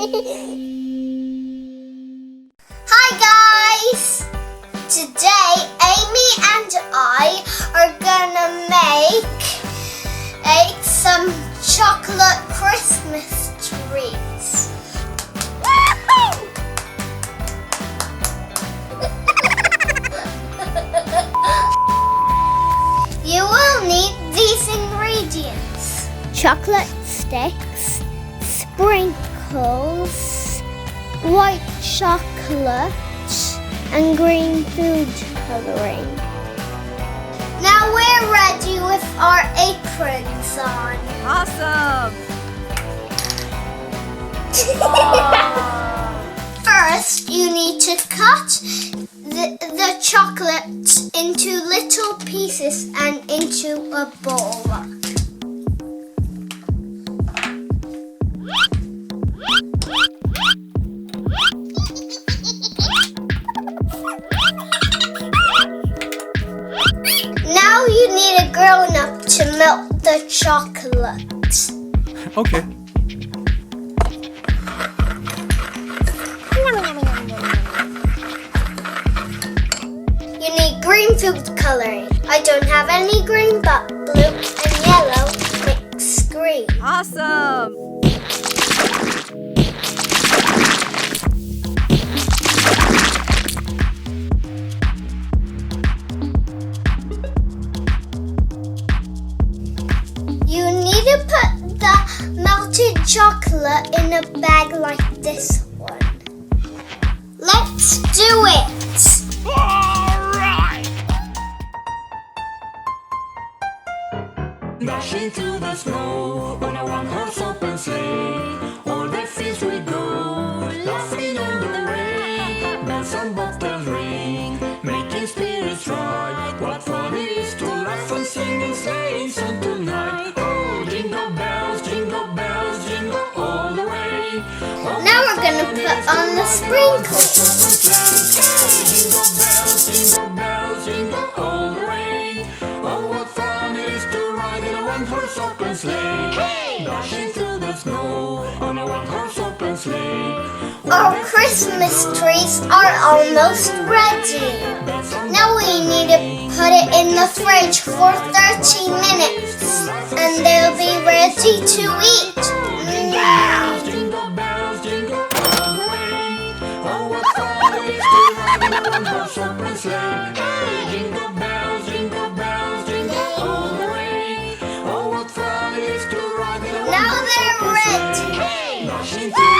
Hi guys! Today Amy and I are gonna make some chocolate Christmas trees. You will need these ingredients: chocolate sticks, sprinkles, white chocolate, and green food coloring. Now we're ready with our aprons on. Awesome! First, you need to cut the chocolate into little pieces and into a bowl. Now you need a grown-up to melt the chocolate. Okay. You need green food coloring. I don't have any green, but blue and yellow mix green. Awesome! You need to put the melted chocolate in a bag like this one. Let's do it! Dashing through the snow on a one-horse open sleigh. All the fields we go, laughing on the way. Bells and bobtails ring, making spirits bright. What fun it is to laugh and sing and sleigh song tonight. Oh, jingle bells, jingle all the way. Oh, Now we're gonna put on the sprinkles. Jingle bells, jingle all the way. Oh, what fun it is to ride in a one-horse open sleigh. Hey! Dashing through the snow on a one-horse open sleigh. Our Christmas trees are almost ready. Now we need to put it in the fridge for 30 minutes and they'll be ready to eat. Jingle bells, jingle all the way. Oh, what fun it is to ride in a one-horse open sleigh. Hey! Jingle bells, jingle all the way. Oh, what fun it is to ride in a Now one-horse they're open ready. sleigh. Dashing through